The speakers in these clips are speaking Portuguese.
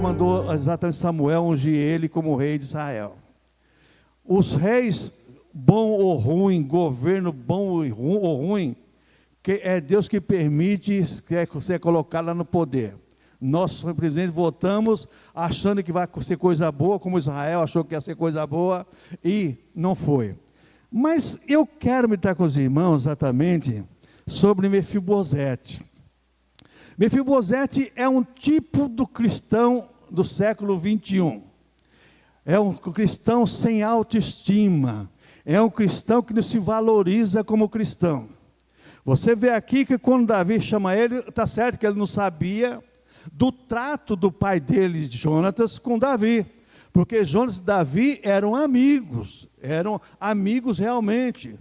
mandou exatamente Samuel ungir ele como rei de Israel. Os reis, bom ou ruim, governo bom ou ruim, que é Deus que permite que você colocar lá no poder. Nós simplesmente votamos achando que vai ser coisa boa, como Israel achou que ia ser coisa boa, e não foi. Mas eu quero meditar com os irmãos exatamente sobre Mefibosete. Mefibosete é um tipo do cristão do século 21. É um cristão sem autoestima. É um cristão que não se valoriza como cristão. Você vê aqui que quando Davi chama ele, está certo que ele não sabia do trato do pai dele, Jonatas, com Davi. Porque Jonatas e Davi eram amigos realmente.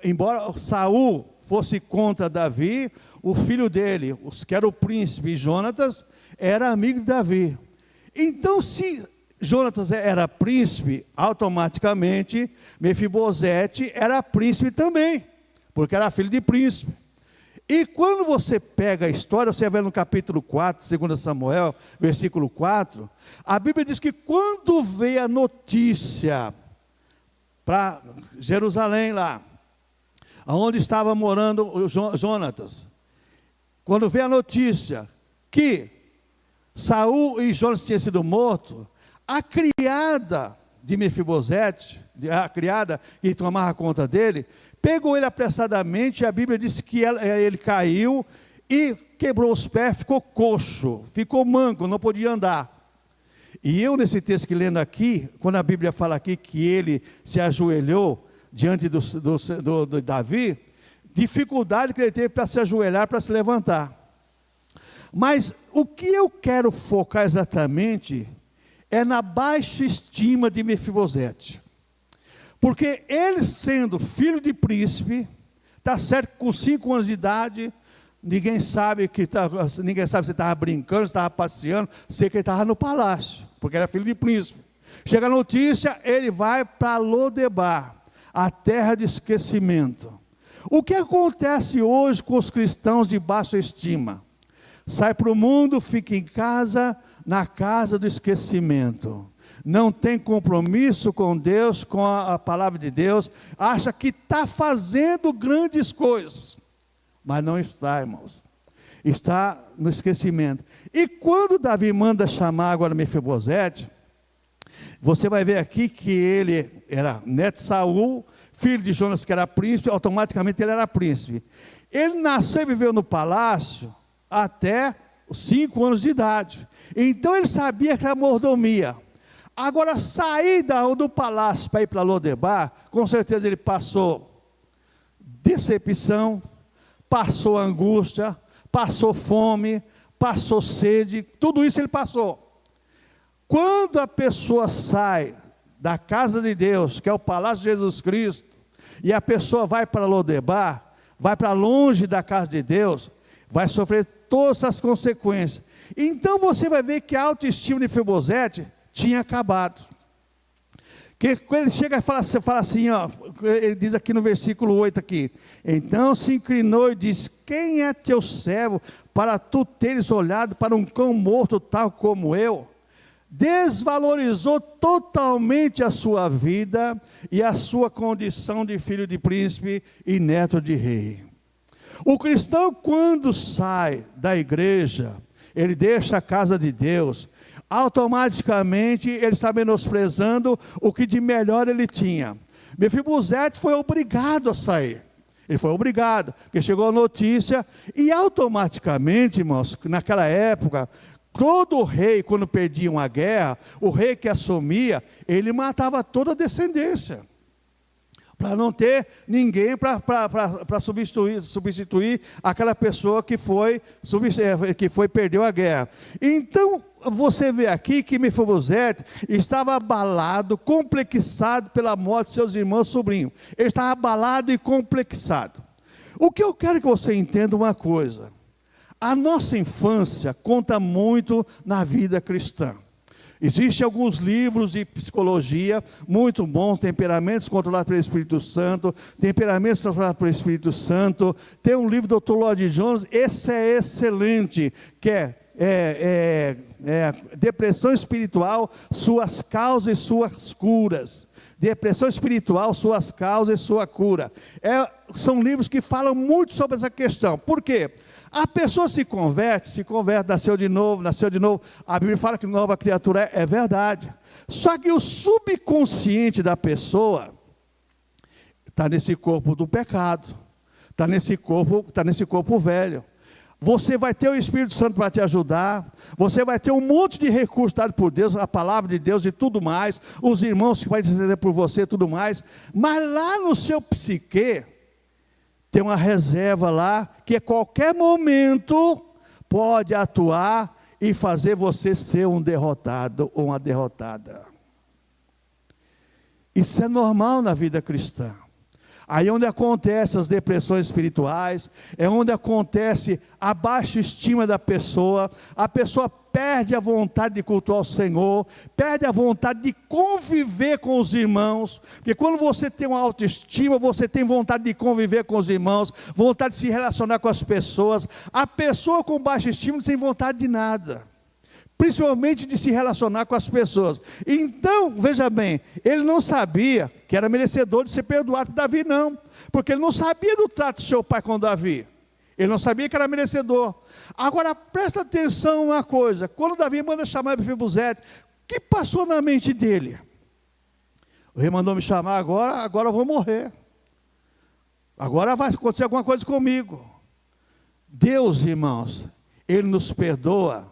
Embora Saul fosse contra Davi, o filho dele, que era o príncipe, Jonatas, era amigo de Davi. Então, se Jonatas era príncipe, automaticamente Mefibosete era príncipe também, porque era filho de príncipe. E quando você pega a história, você vai no capítulo 4, 2 Samuel, versículo 4, a Bíblia diz que quando veio a notícia para Jerusalém lá, onde estava morando Jonatas, quando veio a notícia que Saul e Jonatas tinham sido mortos, a criada de Mefibosete, a criada que tomava conta dele, pegou ele apressadamente, e a Bíblia diz que ele caiu e quebrou os pés, ficou coxo, ficou manco, não podia andar. E eu nesse texto que lendo aqui, quando a Bíblia fala aqui que ele se ajoelhou diante do Davi, dificuldade que ele teve para se ajoelhar, para se levantar. Mas o que eu quero focar exatamente é na baixa estima de Mefibosete. Porque ele sendo filho de príncipe, está certo que com 5 anos de idade, ninguém sabe se estava brincando, se estava passeando, sei que ele estava no palácio, porque era filho de príncipe. Chega a notícia, ele vai para Lodebar, a terra de esquecimento. O que acontece hoje com os cristãos de baixa estima? Sai para o mundo, fica em casa, na casa do esquecimento. Não tem compromisso com Deus, com a palavra de Deus, acha que está fazendo grandes coisas, mas não está, irmãos, está no esquecimento. E quando Davi manda chamar agora Mefibosete, você vai ver aqui que ele era neto de Saul, filho de Jonas, que era príncipe, automaticamente ele era príncipe. Ele nasceu e viveu no palácio até os 5 anos de idade, então ele sabia que era mordomia. Agora, sair do palácio para ir para Lodebar, com certeza ele passou decepção, passou angústia, passou fome, passou sede, tudo isso ele passou. Quando a pessoa sai da casa de Deus, que é o palácio de Jesus Cristo, e a pessoa vai para Lodebar, vai para longe da casa de Deus, vai sofrer todas as consequências. Então você vai ver que a autoestima de Mefibosete tinha acabado. Que quando ele chega e fala assim, ó, ele diz aqui no versículo 8 aqui, então se inclinou e disse, quem é teu servo para tu teres olhado para um cão morto tal como eu? Desvalorizou totalmente a sua vida e a sua condição de filho de príncipe e neto de rei. O cristão, quando sai da igreja, ele deixa a casa de Deus, automaticamente ele está menosprezando o que de melhor ele tinha. Mefibosete foi obrigado a sair. Ele foi obrigado, porque chegou a notícia, e automaticamente, irmãos, naquela época, todo rei, quando perdia uma guerra, o rei que assumia, ele matava toda a descendência, para não ter ninguém para substituir aquela pessoa que perdeu a guerra. Então, você vê aqui que Mefibosete estava abalado, complexado pela morte de seus irmãos e sobrinhos. Ele estava abalado e complexado. O que eu quero que você entenda uma coisa: a nossa infância conta muito na vida cristã. Existem alguns livros de psicologia muito bons, Temperamentos Controlados pelo Espírito Santo, Temperamentos Controlados pelo Espírito Santo. Tem um livro do Dr. Lloyd Jones, esse é excelente, que é depressão espiritual, suas causas e suas curas. Depressão espiritual, suas causas e sua cura. São livros que falam muito sobre essa questão. Por quê? A pessoa se converte, nasceu de novo. A Bíblia fala que nova criatura é verdade. Só que o subconsciente da pessoa está nesse corpo do pecado, está nesse corpo velho. Você vai ter o Espírito Santo para te ajudar, você vai ter um monte de recursos dados por Deus, a palavra de Deus e tudo mais, os irmãos que vão interceder por você e tudo mais, mas lá no seu psique, tem uma reserva lá, que a qualquer momento pode atuar e fazer você ser um derrotado ou uma derrotada. Isso é normal na vida cristã. Aí é onde acontecem as depressões espirituais, é onde acontece a baixa estima da pessoa, a pessoa perde a vontade de cultuar o Senhor, perde a vontade de conviver com os irmãos, porque quando você tem uma autoestima, você tem vontade de conviver com os irmãos, vontade de se relacionar com as pessoas. A pessoa com baixa estima não tem vontade de nada, principalmente de se relacionar com as pessoas. Então, veja bem, ele não sabia que era merecedor de ser perdoado por Davi, não, porque ele não sabia do trato do seu pai com Davi, ele não sabia que era merecedor. Agora, presta atenção uma coisa, quando Davi manda chamar Mefibosete, o que passou na mente dele? O rei mandou me chamar agora eu vou morrer, agora vai acontecer alguma coisa comigo. Deus, irmãos, Ele nos perdoa,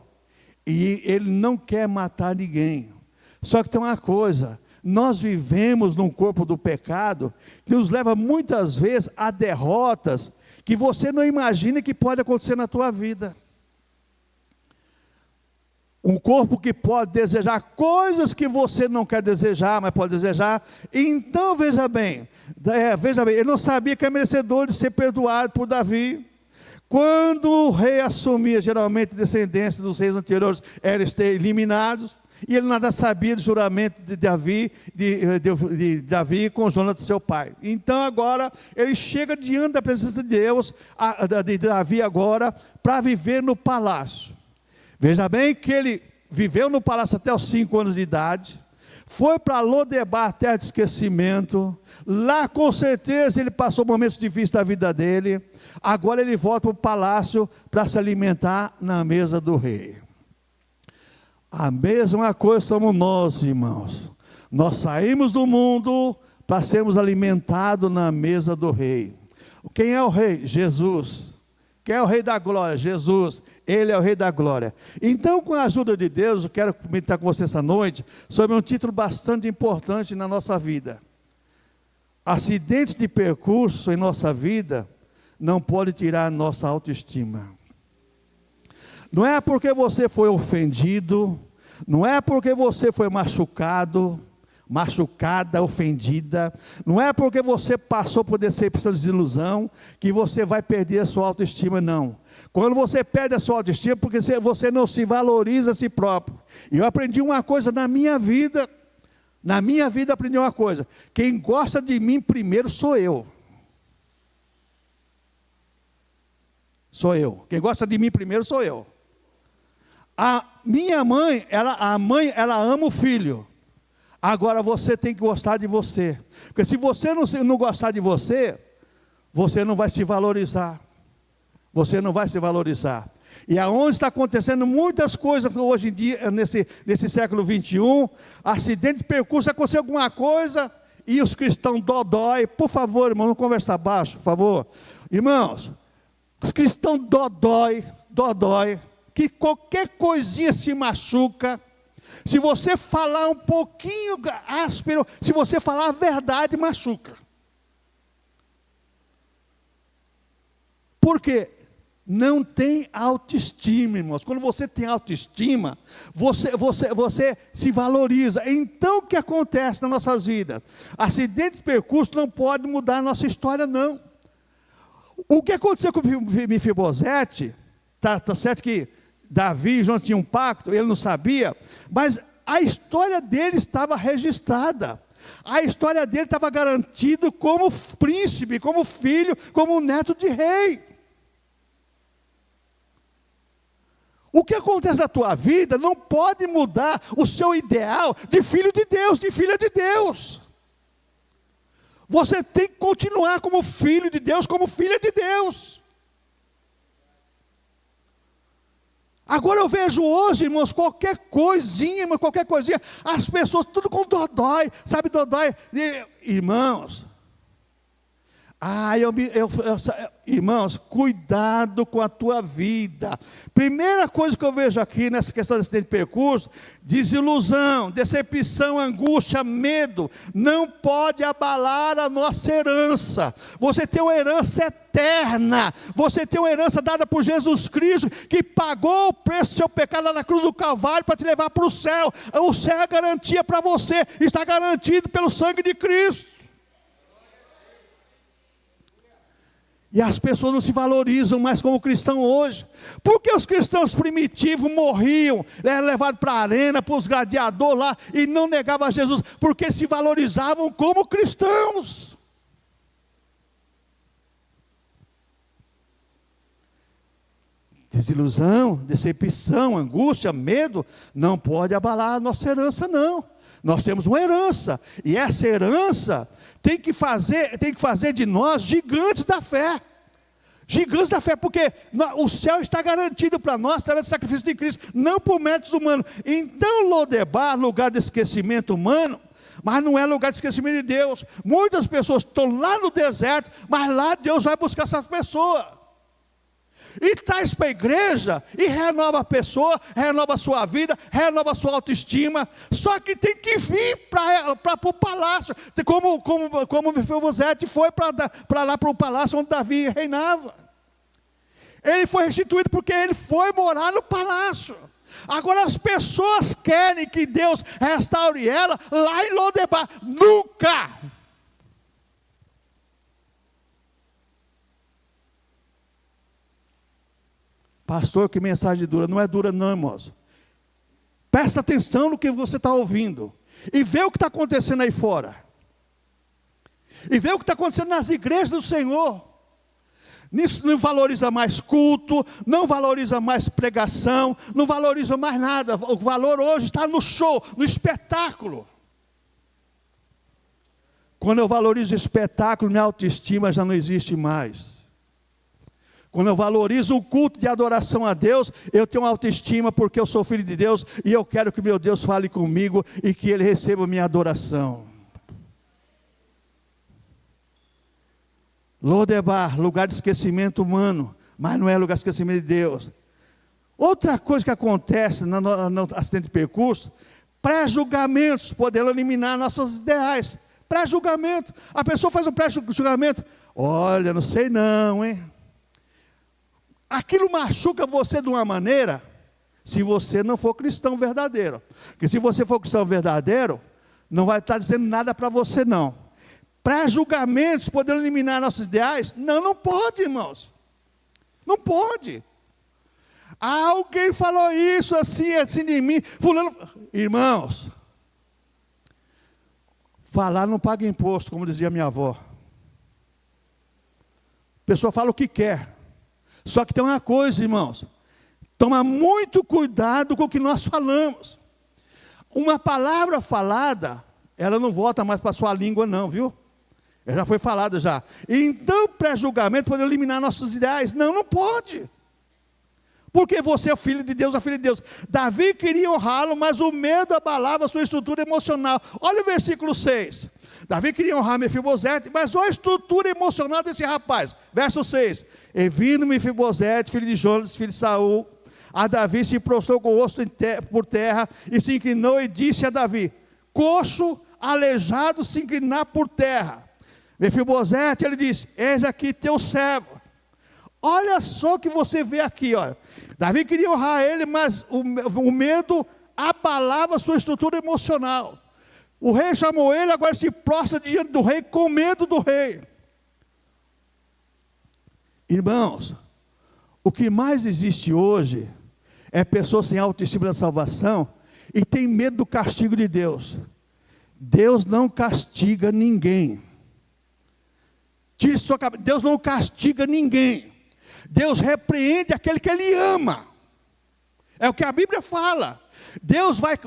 e Ele não quer matar ninguém. Só que tem uma coisa, nós vivemos num corpo do pecado, que nos leva muitas vezes a derrotas, que você não imagina que pode acontecer na tua vida. Um corpo que pode desejar coisas que você não quer desejar, mas pode desejar. Então veja bem, ele não sabia que é merecedor de ser perdoado por Davi. Quando o rei assumia, geralmente descendência dos reis anteriores eram eliminados, e ele nada sabia do juramento de Davi com Jonatã, seu pai. Então agora, ele chega diante da presença de Deus, de Davi agora, para viver no palácio. Veja bem que ele viveu no palácio até os 5 anos de idade, foi para Lodebar, terra de esquecimento. Lá com certeza ele passou momentos difíceis da vida dele. Agora ele volta para o palácio para se alimentar na mesa do rei. A mesma coisa somos nós, irmãos. Nós saímos do mundo para sermos alimentados na mesa do rei. Quem é o rei? Jesus. Quem é o rei da glória? Jesus. Ele é o rei da glória. Então, com a ajuda de Deus, eu quero comentar com você essa noite sobre um título bastante importante na nossa vida. Acidentes de percurso em nossa vida não pode tirar a nossa autoestima. Não é porque você foi ofendido, não é porque você foi machucada, ofendida, não é porque você passou por decepção, desilusão, que você vai perder a sua autoestima, não. Quando você perde a sua autoestima, porque você não se valoriza a si próprio. E eu aprendi uma coisa na minha vida aprendi uma coisa: quem gosta de mim primeiro sou eu. Quem gosta de mim primeiro sou eu. A minha mãe, ela ama o filho. Agora você tem que gostar de você. Porque se você não gostar de você, você não vai se valorizar. Você não vai se valorizar. E aonde está acontecendo muitas coisas hoje em dia, nesse século 21, acidente de percurso, aconteceu alguma coisa, e os cristãos dodói. Por favor, irmão, não conversa baixo, por favor. Irmãos, os cristãos dodói, que qualquer coisinha se machuca. Se você falar um pouquinho áspero, se você falar a verdade, machuca. Por quê? Não tem autoestima, irmãos. Quando você tem autoestima, você se valoriza. Então o que acontece nas nossas vidas? Acidente de percurso não pode mudar a nossa história, não. O que aconteceu com Mefibosete, tá certo que Davi e João tinham um pacto, ele não sabia, mas a história dele estava registrada. A história dele estava garantida como príncipe, como filho, como neto de rei. O que acontece na tua vida não pode mudar o seu ideal de filho de Deus, de filha de Deus. Você tem que continuar como filho de Deus, como filha de Deus. Agora eu vejo hoje, irmãos, qualquer coisinha, as pessoas tudo com dodói, sabe, dodói, irmãos. Irmãos, cuidado com a tua vida. Primeira coisa que eu vejo aqui nessa questão desse percurso: desilusão, decepção, angústia, medo, não pode abalar a nossa herança. Você tem uma herança eterna, você tem uma herança dada por Jesus Cristo, que pagou o preço do seu pecado lá na cruz do Calvário para te levar para o céu. O céu é garantia para você, está garantido pelo sangue de Cristo. E as pessoas não se valorizam mais como cristão hoje. Por que os cristãos primitivos morriam, eram levados para a arena, para os gladiadores lá, e não negavam a Jesus? Porque eles se valorizavam como cristãos. Desilusão, decepção, angústia, medo, não pode abalar a nossa herança, não. Nós temos uma herança, e essa herança tem que fazer de nós gigantes da fé. Gigantes da fé, porque o céu está garantido para nós através do sacrifício de Cristo, não por méritos humanos. Então Lodebar, lugar de esquecimento humano, mas não é lugar de esquecimento de Deus. Muitas pessoas estão lá no deserto, mas lá Deus vai buscar essas pessoas. E traz para a igreja, e renova a pessoa, renova a sua vida, renova a sua autoestima. Só que tem que vir para o palácio, como Mefibosete foi para lá para o palácio onde Davi reinava. Ele foi restituído porque ele foi morar no palácio. Agora as pessoas querem que Deus restaure ela lá em Lodebar. Nunca! Pastor, que mensagem dura. Não é dura não, irmãos. Presta atenção no que você está ouvindo. E vê o que está acontecendo aí fora. E vê o que está acontecendo nas igrejas do Senhor. Nisso não valoriza mais culto, não valoriza mais pregação, não valoriza mais nada. O valor hoje está no show, no espetáculo. Quando eu valorizo o espetáculo, minha autoestima já não existe mais. Quando eu valorizo o culto de adoração a Deus, eu tenho autoestima porque eu sou filho de Deus e eu quero que meu Deus fale comigo e que Ele receba minha adoração. Lodebar, lugar de esquecimento humano, mas não é lugar de esquecimento de Deus. Outra coisa que acontece no acidente de percurso: pré-julgamentos poderão eliminar nossos ideais. Pré-julgamento, a pessoa faz um pré-julgamento: olha, não sei não, hein? Aquilo machuca você de uma maneira, se você não for cristão verdadeiro. Porque se você for cristão verdadeiro, não vai estar dizendo nada para você não. Pré-julgamentos poderão eliminar nossos ideais? Não, não pode, irmãos. Não pode. Alguém falou isso assim de mim. Fulano. Irmãos, falar não paga imposto, como dizia minha avó. A pessoa fala o que quer. Só que tem uma coisa, irmãos, toma muito cuidado com o que nós falamos. Uma palavra falada, ela não volta mais para a sua língua não, viu? Ela já foi falada já. Então, pré-julgamento pode eliminar nossos ideais? Não, não pode. Porque você é filho de Deus, é filho de Deus. Davi queria honrá-lo, mas o medo abalava a sua estrutura emocional. Olha o versículo 6. Davi queria honrar Mefibosete, mas olha a estrutura emocional desse rapaz. Verso 6. E vindo Mefibosete, filho de Jonas, filho de Saul, a Davi se prostrou com o rosto por terra e se inclinou e disse a Davi: coxo, aleijado, se inclinar por terra. Mefibosete, ele disse: eis aqui teu servo. Olha só o que você vê aqui, olha. Davi queria honrar ele, mas o medo abalava a sua estrutura emocional. O rei chamou ele, agora se prostra diante do rei com medo do rei. Irmãos, o que mais existe hoje é pessoas sem autoestima da salvação e tem medo do castigo de Deus. Deus não castiga ninguém. Tire sua cabeça. Deus não castiga ninguém. Deus repreende aquele que Ele ama. É o que a Bíblia fala.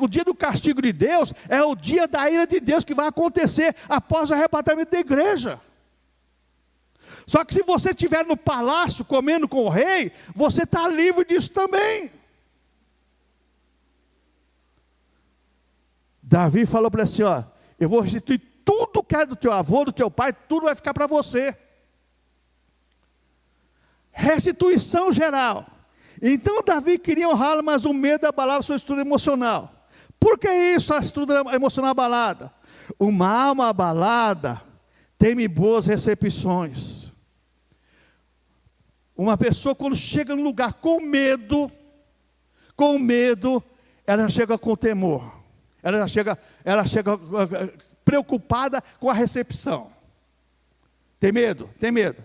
O dia do castigo de Deus é o dia da ira de Deus que vai acontecer após o arrebatamento da igreja. Só que se você estiver no palácio comendo com o rei, você está livre disso também. Davi falou para ele assim, ó, eu vou restituir tudo que era do teu avô, do teu pai, tudo vai ficar para você. Restituição geral. Então Davi queria honrá-lo, mas o medo abalava sua estrutura emocional. Por que isso, a estrutura emocional abalada? Uma alma abalada teme boas recepções. Uma pessoa quando chega num lugar com medo, ela chega com temor. Ela chega preocupada com a recepção. Tem medo? Tem medo.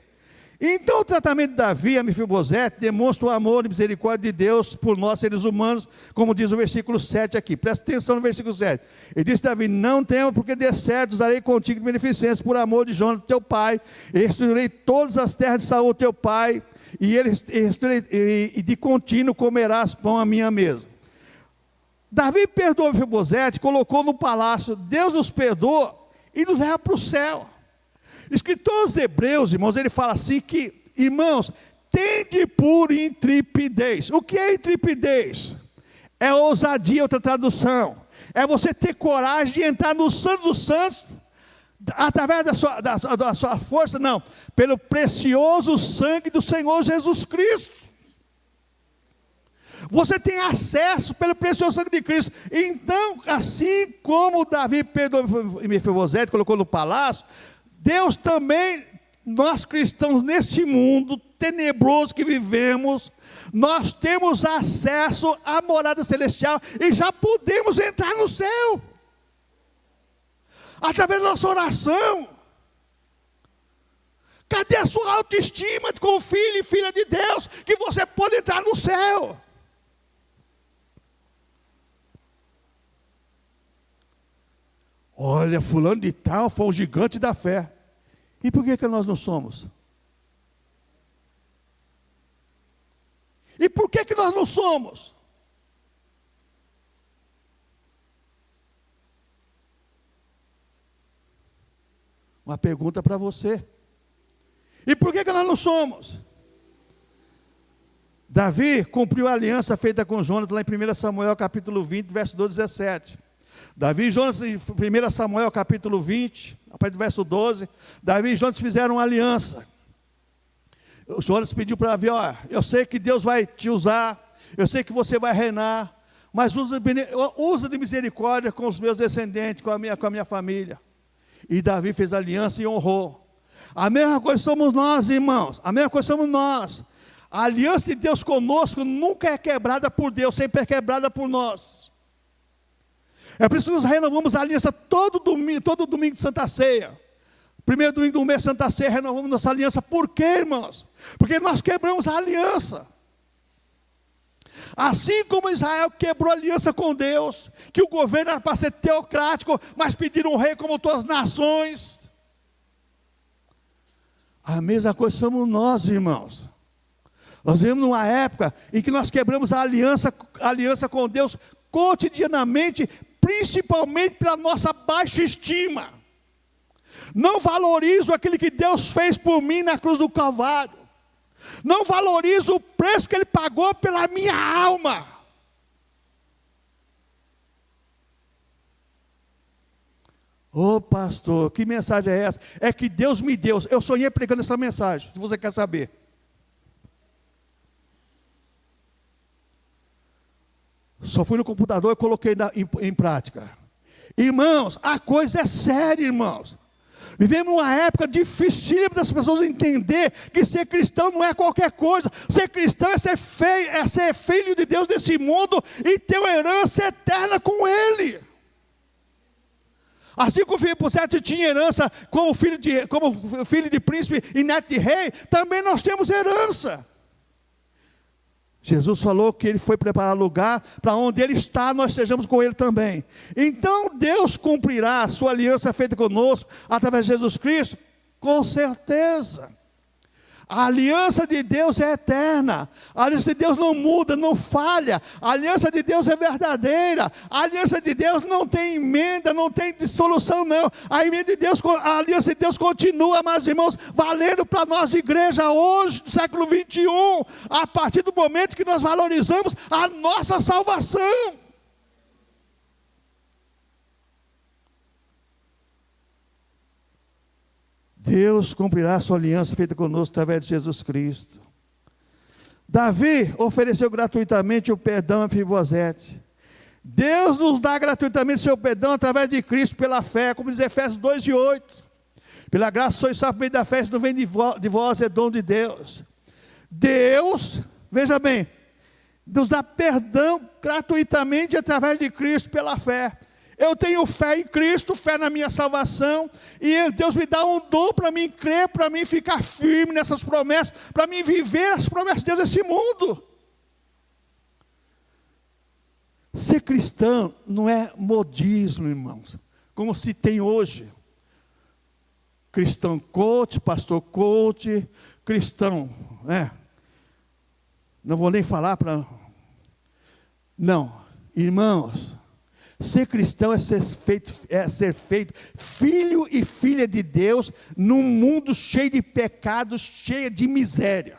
Então o tratamento de Davi a Mefibosete demonstra o amor e misericórdia de Deus por nós seres humanos, como diz o versículo 7 aqui. Presta atenção no versículo 7. Ele disse: Davi, não tema, porque de certo usarei contigo de beneficência por amor de Jonathan teu pai, e restituirei todas as terras de Saul teu pai, e de contínuo comerás pão à minha mesa. Davi perdoou Mefibosete, colocou no palácio. Deus nos perdoa e nos leva para o céu. Escritor aos Hebreus, irmãos, ele fala assim que, irmãos, tende por intrepidez. O que é intrepidez? É ousadia, outra tradução. É você ter coragem de entrar no Santo dos Santos, através da sua força, não, pelo precioso sangue do Senhor Jesus Cristo. Você tem acesso pelo precioso sangue de Cristo. Então, assim como Davi perdoou Mefibosete, colocou no palácio, Deus também, nós cristãos nesse mundo tenebroso que vivemos, nós temos acesso à morada celestial e já podemos entrar no céu, através da nossa oração. Cadê a sua autoestima como filho e filha de Deus, que você pode entrar no céu? Olha, fulano de tal foi um gigante da fé. E por que nós não somos? E por que nós não somos? Uma pergunta para você. E por que nós não somos? Davi cumpriu a aliança feita com Jonathan lá em 1 Samuel capítulo 20, verso 12 e 17. Davi e Jonas, em 1 Samuel capítulo 20, a partir do verso 12, Davi e Jonas fizeram uma aliança. O Jonas pediu para Davi: ó, eu sei que Deus vai te usar, eu sei que você vai reinar, mas usa de misericórdia com os meus descendentes, com a minha família. E Davi fez aliança e honrou. A mesma coisa somos nós, irmãos, a mesma coisa somos nós. A aliança de Deus conosco nunca é quebrada por Deus, sempre é quebrada por nós. É por isso que nós renovamos a aliança todo domingo de Santa Ceia. Primeiro domingo do mês, Santa Ceia, renovamos nossa aliança. Por quê, irmãos? Porque nós quebramos a aliança. Assim como Israel quebrou a aliança com Deus, que o governo era para ser teocrático, mas pediram um rei como todas as nações. A mesma coisa somos nós, irmãos. Nós vivemos numa época em que nós quebramos a aliança com Deus cotidianamente, principalmente pela nossa baixa estima. Não valorizo aquilo que Deus fez por mim na cruz do Calvário. Não valorizo o preço que Ele pagou pela minha alma. Ô pastor, que mensagem é essa? É que Deus me deu. Eu sonhei pregando essa mensagem, se você quer saber. Só fui no computador e coloquei em prática. Irmãos, a coisa é séria, irmãos. Vivemos uma época difícil das pessoas entender que ser cristão não é qualquer coisa. Ser cristão é ser filho de Deus desse mundo e ter uma herança eterna com Ele. Assim como o Mefibosete tinha herança como filho de príncipe e neto de rei, também nós temos herança. Jesus falou que Ele foi preparar lugar para onde Ele está, nós estejamos com Ele também. Então Deus cumprirá a sua aliança feita conosco, através de Jesus Cristo, com certeza. A aliança de Deus é eterna, a aliança de Deus não muda, não falha, a aliança de Deus é verdadeira, a aliança de Deus não tem emenda, não tem dissolução não, a aliança de Deus continua, meus irmãos, valendo para nós igreja hoje, no século 21, a partir do momento que nós valorizamos a nossa salvação. Deus cumprirá a sua aliança feita conosco através de Jesus Cristo. Davi ofereceu gratuitamente o perdão a Mefibosete. Deus nos dá gratuitamente seu perdão através de Cristo pela fé, como diz Efésios 2:8. Pela graça sois salvos por meio da fé, isso não vem de vós, é dom de Deus. Deus, veja bem, nos dá perdão gratuitamente através de Cristo pela fé. Eu tenho fé em Cristo, fé na minha salvação, e Deus me dá um dom para mim crer, para mim ficar firme nessas promessas, para mim viver as promessas de Deus nesse mundo. Ser cristão não é modismo, irmãos, como se tem hoje. Cristão coach, pastor coach, cristão, não vou nem falar para... Não, irmãos, ser cristão é ser feito filho e filha de Deus num mundo cheio de pecados, cheio de miséria.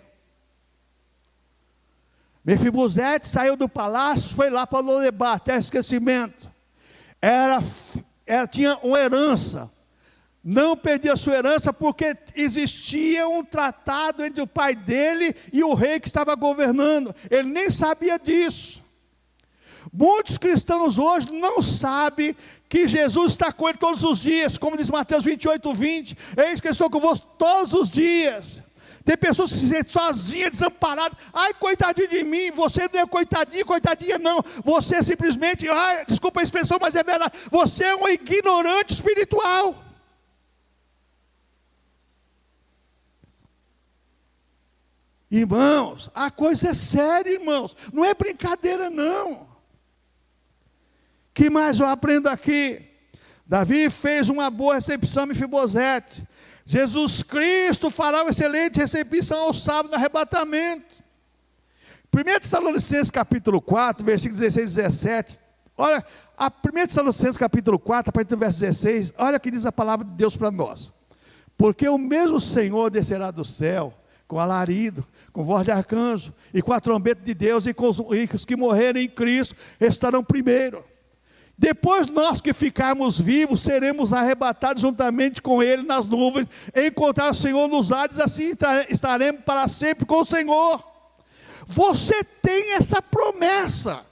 Mefibosete saiu do palácio, foi lá para Lodebar, até esquecimento. Tinha uma herança. Não perdia a sua herança porque existia um tratado entre o pai dele e o rei que estava governando. Ele nem sabia disso. Muitos cristãos hoje não sabem que Jesus está com ele todos os dias, como diz Mateus 28:20, eis que eu estou convosco todos os dias. Tem pessoas que se sentem sozinhas, desamparadas, ai coitadinho de mim, você não é coitadinho, coitadinha não, você simplesmente, desculpa a expressão, mas é verdade, você é um ignorante espiritual. Irmãos, a coisa é séria, irmãos, não é brincadeira não. Que mais eu aprendo aqui? Davi fez uma boa recepção a Mefibosete. Jesus Cristo fará uma excelente recepção ao salvo no arrebatamento. 1 Tessalonicenses capítulo 4, versículos 16 e 17. Olha, a 1 Tessalonicenses capítulo 4, a partir do verso 16, olha o que diz a palavra de Deus para nós. Porque o mesmo Senhor descerá do céu, com alarido, com voz de arcanjo, e com a trombeta de Deus, e os que morrerem em Cristo estarão primeiro. Depois nós que ficarmos vivos, seremos arrebatados juntamente com Ele nas nuvens, encontrar o Senhor nos ares, assim estaremos para sempre com o Senhor. Você tem essa promessa,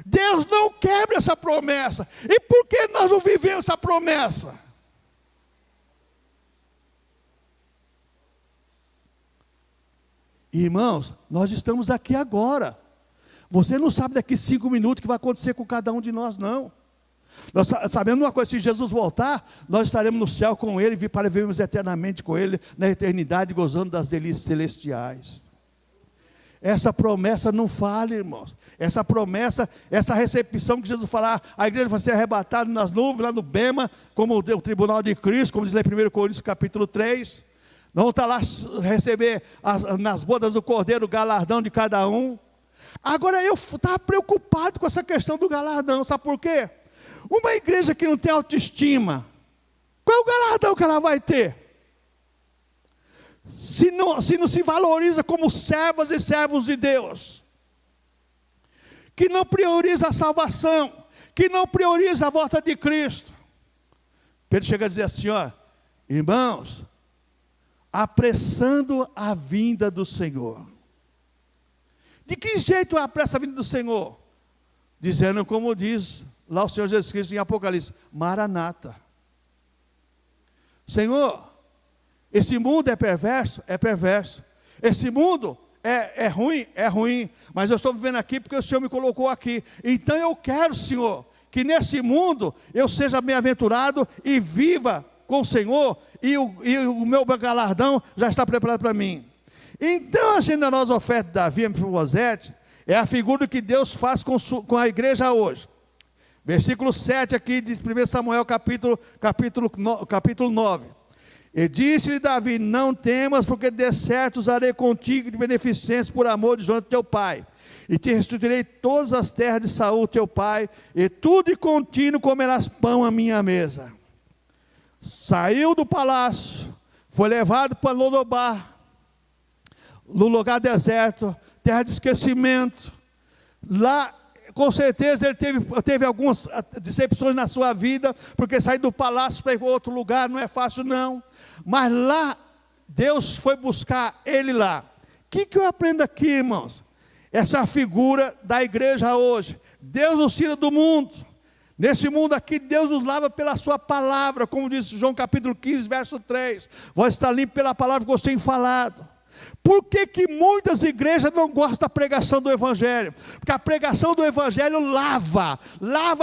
Deus não quebra essa promessa, e por que nós não vivemos essa promessa? Irmãos, nós estamos aqui agora, você não sabe daqui 5 minutos o que vai acontecer com cada um de nós não. Nós sabemos uma coisa, se Jesus voltar, nós estaremos no céu com Ele, para vivermos eternamente com Ele, na eternidade, gozando das delícias celestiais. Essa promessa não falha, irmãos. Essa promessa, essa recepção que Jesus falar, a igreja vai ser arrebatada nas nuvens, lá no Bema, como o tribunal de Cristo, como diz lá em 1 Coríntios capítulo 3. Nós vamos estar lá receber nas bodas do Cordeiro o galardão de cada um. Agora eu estava preocupado com essa questão do galardão, sabe por quê? Uma igreja que não tem autoestima, qual é o galardão que ela vai ter? Se não se valoriza como servas e servos de Deus, que não prioriza a salvação, que não prioriza a volta de Cristo. Pedro chega a dizer assim, irmãos, apressando a vinda do Senhor. De que jeito apressa a vinda do Senhor? Dizendo como diz lá o Senhor Jesus Cristo em Apocalipse, Maranata. Senhor, esse mundo é perverso? É perverso. Esse mundo é ruim? É ruim. Mas eu estou vivendo aqui porque o Senhor me colocou aqui. Então eu quero, Senhor, que nesse mundo eu seja bem-aventurado e viva com o Senhor, e o meu galardão já está preparado para mim. Então a generosa oferta de Davi a Mefibosete é a figura que Deus faz com a igreja hoje. Versículo 7 aqui de 1 Samuel capítulo 9. E disse-lhe Davi: não temas, porque de certo usarei contigo de beneficência por amor de Jonatão teu pai. E te restituirei todas as terras de Saul teu pai, e tu de contínuo comerás pão à minha mesa. Saiu do palácio, foi levado para Lodobar, no lugar deserto, terra de esquecimento. Lá, com certeza, ele teve algumas decepções na sua vida, porque sair do palácio para ir para outro lugar não é fácil não. Mas lá, Deus foi buscar ele lá. O que eu aprendo aqui, irmãos? Essa é a figura da igreja hoje. Deus nos tira do mundo. Nesse mundo aqui, Deus nos lava pela sua palavra, como disse João capítulo 15, verso 3. Vós está limpo pela palavra que eu tenho falado. Por que muitas igrejas não gostam da pregação do Evangelho? Porque a pregação do Evangelho lava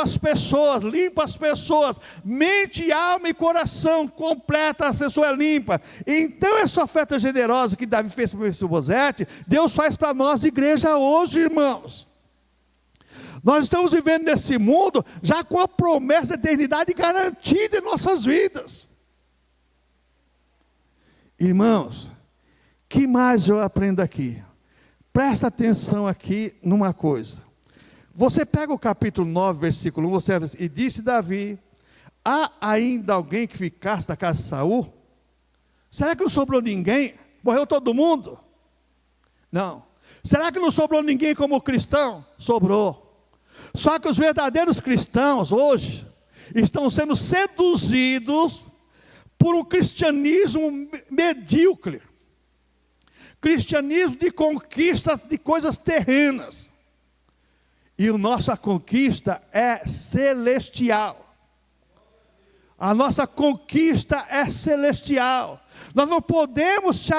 as pessoas, limpa as pessoas, mente, alma e coração, completa, a pessoa é limpa. Então essa oferta generosa que Davi fez para o Mefibosete, Deus faz para nós igreja hoje, irmãos. Nós estamos vivendo nesse mundo já com a promessa de eternidade garantida em nossas vidas. Irmãos, que mais eu aprendo aqui? Presta atenção aqui numa coisa. Você pega o capítulo 9, versículo 1, você diz, e disse Davi: há ainda alguém que ficasse da casa de Saul? Será que não sobrou ninguém? Morreu todo mundo? Não. Será que não sobrou ninguém como cristão? Sobrou. Só que os verdadeiros cristãos hoje estão sendo seduzidos por um cristianismo medíocre. Cristianismo de conquistas de coisas terrenas. E a nossa conquista é celestial. A nossa conquista é celestial. Nós não podemos se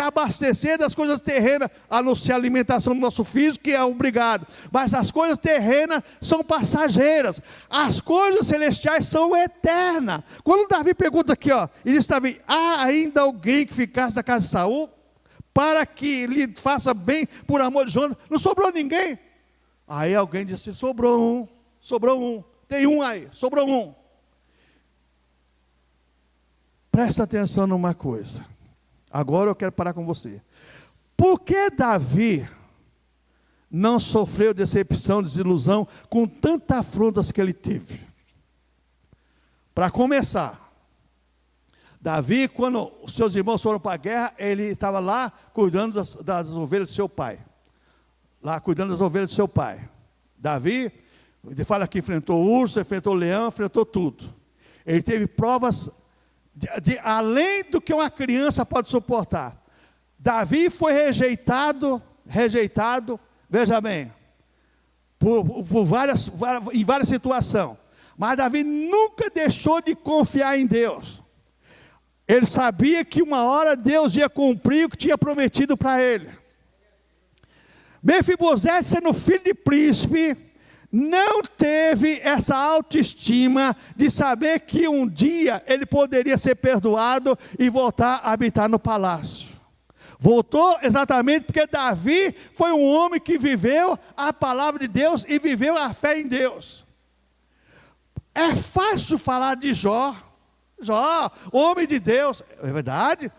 abastecer das coisas terrenas, a não ser a alimentação do nosso físico, que é obrigado. Mas as coisas terrenas são passageiras. As coisas celestiais são eternas. Quando Davi pergunta aqui, ele diz: Davi, há ainda alguém que ficasse da casa de Saul, para que lhe faça bem por amor de Jonatão? Não sobrou ninguém? Aí alguém disse: sobrou um. Tem um aí, sobrou um. Presta atenção numa coisa. Agora eu quero parar com você. Por que Davi não sofreu decepção, desilusão com tantas afrontas que ele teve? Para começar, Davi, quando os seus irmãos foram para a guerra, ele estava lá cuidando das ovelhas do seu pai. Davi, ele fala que enfrentou o urso, enfrentou o leão, enfrentou tudo. Ele teve provas além do que uma criança pode suportar. Davi foi rejeitado, veja bem, em várias situações. Mas Davi nunca deixou de confiar em Deus. Ele sabia que uma hora Deus ia cumprir o que tinha prometido para ele. Mefibosete, sendo filho de príncipe, não teve essa autoestima de saber que um dia ele poderia ser perdoado e voltar a habitar no palácio. Voltou exatamente porque Davi foi um homem que viveu a palavra de Deus e viveu a fé em Deus. É fácil falar de Jó, homem de Deus, é verdade?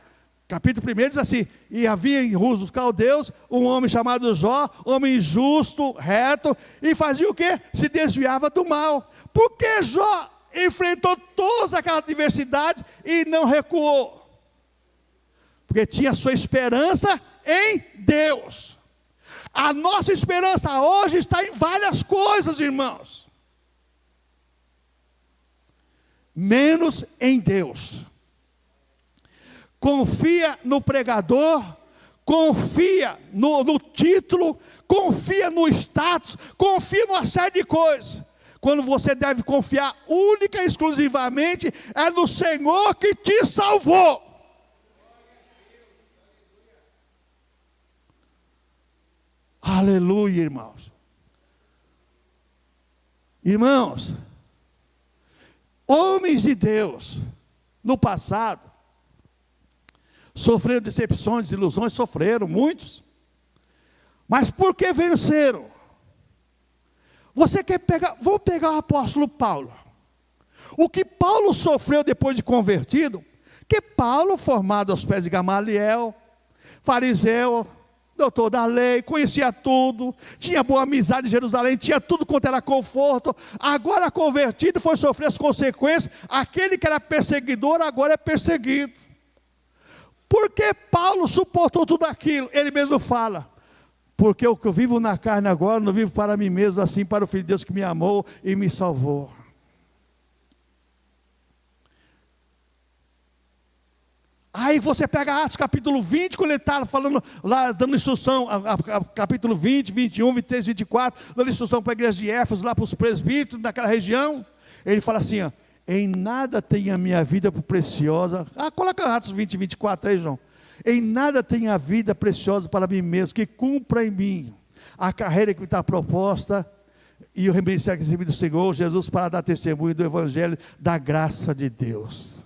Capítulo 1 diz assim: e havia em Uz dos caldeus um homem chamado Jó, homem justo, reto, e fazia o quê? Se desviava do mal. Por que Jó enfrentou todas aquelas adversidades e não recuou? Porque tinha sua esperança em Deus. A nossa esperança hoje está em várias coisas, irmãos, menos em Deus. Confia no pregador, confia no título, confia no status, confia numa série de coisas. Quando você deve confiar única e exclusivamente é no Senhor que te salvou. Aleluia, irmãos. Irmãos, homens de Deus no passado sofreram decepções, desilusões, sofreram muitos. Mas por que venceram? Você quer pegar, vou pegar o apóstolo Paulo. O que Paulo sofreu depois de convertido, que Paulo, formado aos pés de Gamaliel, fariseu, doutor da lei, conhecia tudo, tinha boa amizade em Jerusalém, tinha tudo quanto era conforto, agora convertido foi sofrer as consequências, aquele que era perseguidor agora é perseguido. Por que Paulo suportou tudo aquilo? Ele mesmo fala, porque o que eu vivo na carne agora, não vivo para mim mesmo, assim para o Filho de Deus que me amou e me salvou. Aí você pega Atos capítulo 20, quando ele está falando lá, dando instrução, capítulo 20, 21, 23, 24, dando instrução para a igreja de Éfeso, lá para os presbíteros daquela região, ele fala assim, ó, em nada tenho a minha vida por preciosa, coloca Atos 20, 24 aí, João, em nada tenho a vida preciosa para mim mesmo, que cumpra em mim a carreira que me está proposta, e o ministério que recebi do Senhor Jesus, para dar testemunho do Evangelho, da graça de Deus.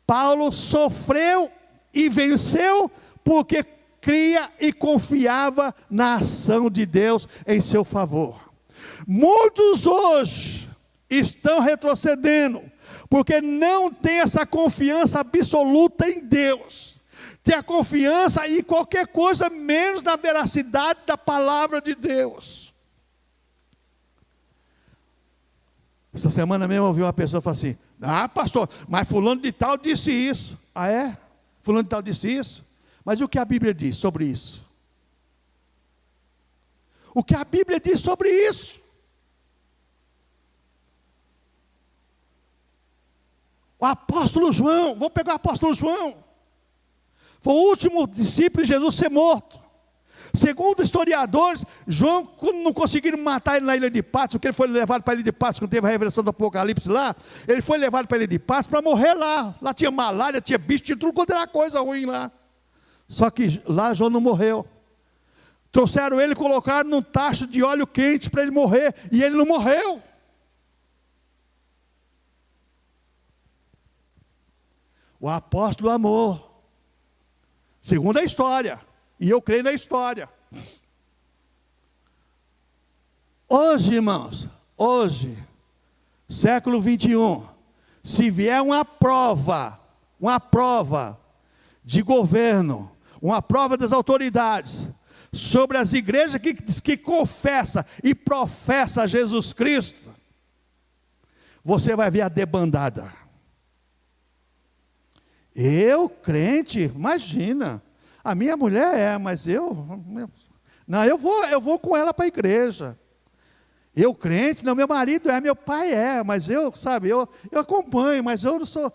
Paulo sofreu e venceu, porque cria e confiava na ação de Deus em seu favor. Muitos hoje estão retrocedendo, porque não tem essa confiança absoluta em Deus, tem a confiança em qualquer coisa, menos na veracidade da palavra de Deus. Essa semana mesmo eu ouvi uma pessoa falar assim, pastor, mas fulano de tal disse isso. Ah é? Fulano de tal disse isso? Mas o que a Bíblia diz sobre isso? O que a Bíblia diz sobre isso? O apóstolo João, vamos pegar o apóstolo João, foi o último discípulo de Jesus a ser morto. Segundo historiadores, João, quando não conseguiram matar ele na ilha de Patmos, porque ele foi levado para a ilha de Patmos, quando teve a revelação do Apocalipse lá, ele foi levado para a ilha de Patmos para morrer lá. Lá tinha malária, tinha bicho, tinha tudo quanto era coisa ruim lá. Só que lá João não morreu. Trouxeram ele e colocaram num tacho de óleo quente para ele morrer, e ele não morreu. O apóstolo amor, segundo a história. E eu creio na história. Hoje, irmãos, hoje, século 21, se vier uma prova de governo, uma prova das autoridades, sobre as igrejas que confessa e professa Jesus Cristo, você vai ver a debandada. Eu, crente, imagina, a minha mulher mas não, eu vou com ela para a igreja. Eu crente, não, meu marido meu pai mas eu acompanho, mas eu não sou.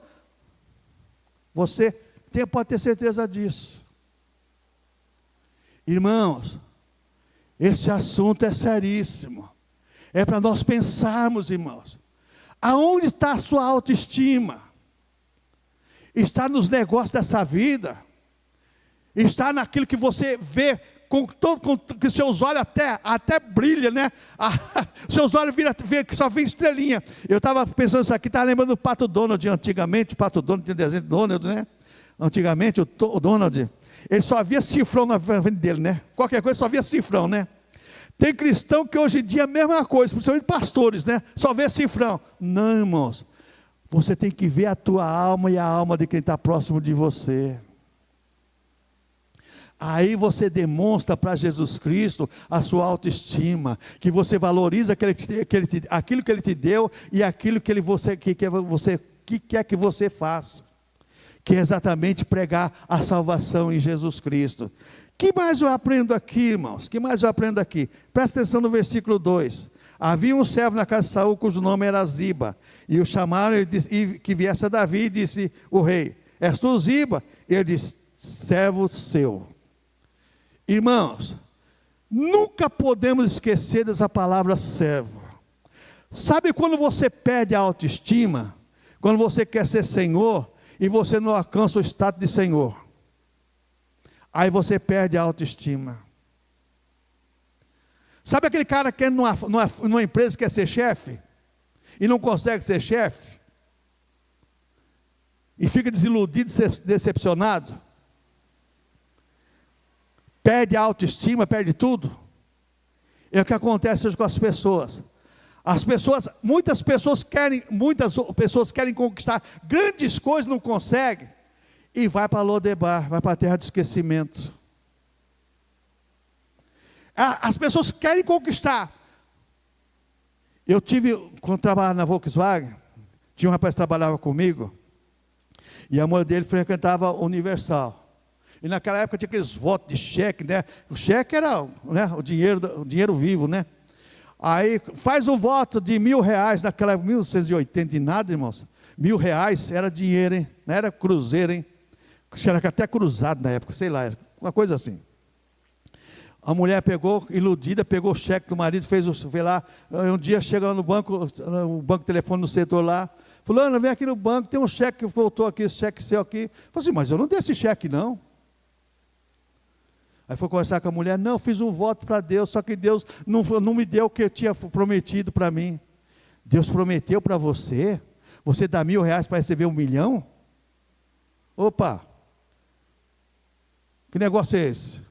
Você pode ter certeza disso. Irmãos, esse assunto é seríssimo. É para nós pensarmos, irmãos. Aonde está a sua autoestima? Está nos negócios dessa vida? Está naquilo que você vê, que seus olhos até brilham, né? Seus olhos que só vê estrelinha. Eu estava pensando isso aqui, estava lembrando do Pato Donald, antigamente. O Pato Donald tinha desenho do Donald, né? Antigamente, o Donald, ele só via cifrão na frente dele, né? Qualquer coisa só via cifrão, né? Tem cristão que hoje em dia é a mesma coisa, principalmente pastores, né? Só vê cifrão. Não, irmãos, você tem que ver a tua alma e a alma de quem está próximo de você. Aí você demonstra para Jesus Cristo a sua autoestima, que você valoriza aquilo que Ele te deu e aquilo que quer que você faça, que é exatamente pregar a salvação em Jesus Cristo. Que mais eu aprendo aqui, irmãos? Que mais eu aprendo aqui? Presta atenção no versículo 2. Havia um servo na casa de Saul, cujo nome era Ziba, e o chamaram e que viesse a Davi, e disse o rei, és tu Ziba? Ele disse, servo seu. Irmãos, nunca podemos esquecer dessa palavra servo. Sabe quando você perde a autoestima? Quando você quer ser senhor e você não alcança o status de senhor. Aí você perde a autoestima. Sabe aquele cara que numa empresa quer ser chefe e não consegue ser chefe? E fica desiludido, decepcionado? Perde a autoestima, perde tudo. É o que acontece hoje com as pessoas. Muitas pessoas querem conquistar grandes coisas, não conseguem, e vai para Lodebar, vai para a terra de esquecimento. As pessoas querem conquistar. Quando trabalhava na Volkswagen, tinha um rapaz que trabalhava comigo, e a mulher dele frequentava a Universal. E naquela época tinha aqueles votos de cheque, né? O cheque era, né, o dinheiro vivo, né? Aí faz um voto de R$1.000, naquela época, 1980 e nada, irmãos. R$1.000 era dinheiro, hein? Não era cruzeiro, hein? Era até cruzado na época, sei lá, uma coisa assim. A mulher pegou, iludida, pegou o cheque do marido, veio lá, um dia chega lá no banco, o banco telefone no setor lá, fulano, vem aqui no banco, tem um cheque que voltou aqui, esse cheque seu aqui. Falei assim, mas eu não dei esse cheque não. Aí foi conversar com a mulher, não, fiz um voto para Deus, só que Deus não me deu o que eu tinha prometido para mim. Deus prometeu para você? Você dá R$1.000 para receber 1 milhão? Opa! Que negócio é esse?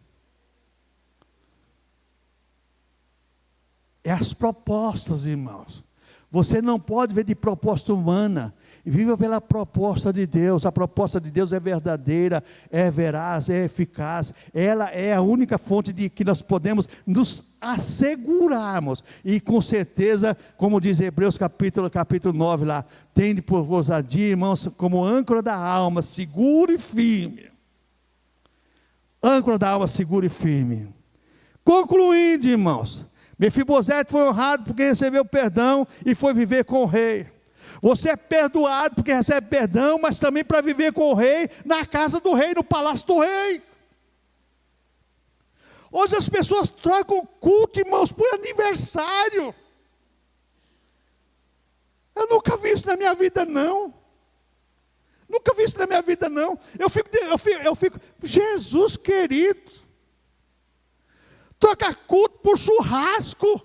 É as propostas, irmãos. Você não pode ver de proposta humana. Viva pela proposta de Deus. A proposta de Deus é verdadeira, é veraz, é eficaz. Ela é a única fonte de que nós podemos nos assegurarmos. E com certeza, como diz Hebreus capítulo 9 lá, tende por ousadia, irmãos, como âncora da alma, seguro e firme. Âncora da alma, seguro e firme. Concluindo, irmãos, Mefibosete foi honrado porque recebeu perdão e foi viver com o rei. Você é perdoado porque recebe perdão, mas também para viver com o rei, na casa do rei, no palácio do rei. Hoje as pessoas trocam culto, irmãos, por aniversário. Eu nunca vi isso na minha vida, não. Nunca vi isso na minha vida, não. Eu fico, Jesus querido. Troca culto por churrasco.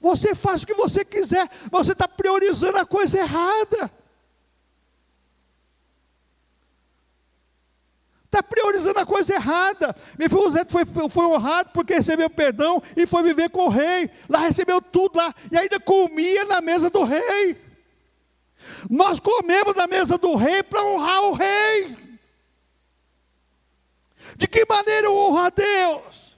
Você faz o que você quiser, mas você está priorizando a coisa errada. Está priorizando a coisa errada. Mefibosete foi honrado porque recebeu perdão e foi viver com o rei. Lá recebeu tudo lá e ainda comia na mesa do rei. Nós comemos na mesa do rei para honrar o rei. De que maneira eu honro a Deus?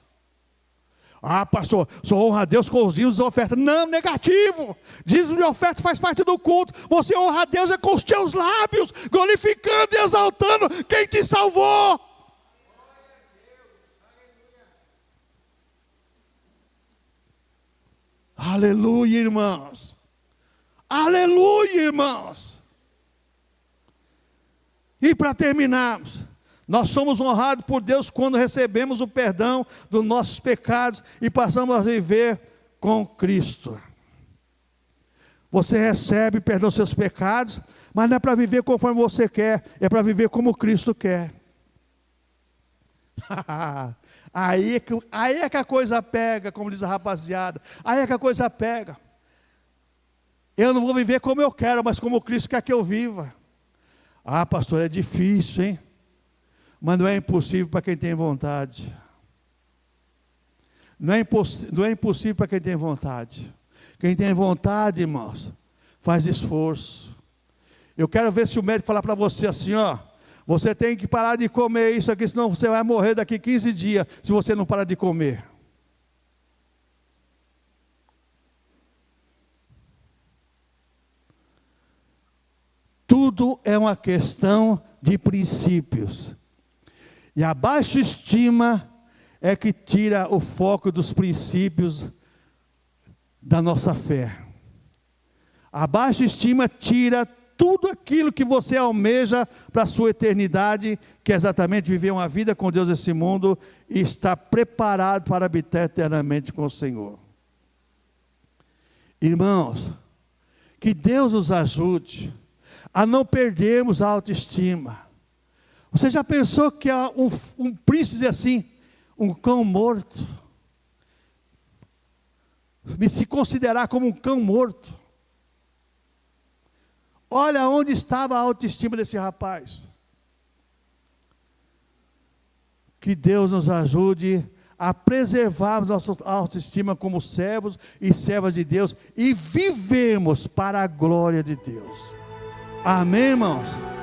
Ah, pastor, só honra a Deus com os dízimos e ofertas. Não, negativo. Dízimo e oferta faz parte do culto. Você honra a Deus é com os teus lábios, glorificando e exaltando quem te salvou. Aleluia, irmãos. Aleluia, irmãos. E para terminarmos, nós somos honrados por Deus quando recebemos o perdão dos nossos pecados e passamos a viver com Cristo. Você recebe perdão dos seus pecados, mas não é para viver conforme você quer, é para viver como Cristo quer. Aí é que a coisa pega, como diz a rapaziada. Aí é que a coisa pega. Eu não vou viver como eu quero, mas como Cristo quer que eu viva. Ah, pastor, é difícil, hein? Mas não é impossível para quem tem vontade. Não é impossível para quem tem vontade. Quem tem vontade, irmãos, faz esforço. Eu quero ver se o médico falar para você assim, ó, você tem que parar de comer isso aqui, senão você vai morrer daqui 15 dias, se você não parar de comer. Tudo é uma questão de princípios. E a baixa estima é que tira o foco dos princípios da nossa fé. A baixa estima tira tudo aquilo que você almeja para a sua eternidade, que é exatamente viver uma vida com Deus nesse mundo e estar preparado para habitar eternamente com o Senhor. Irmãos, que Deus nos ajude a não perdermos a autoestima. Você já pensou que um príncipe diz assim, um cão morto, me se considerar como um cão morto? Olha onde estava a autoestima desse rapaz. Que Deus nos ajude a preservarmos nossa autoestima como servos e servas de Deus e vivemos para a glória de Deus. Amém, irmãos?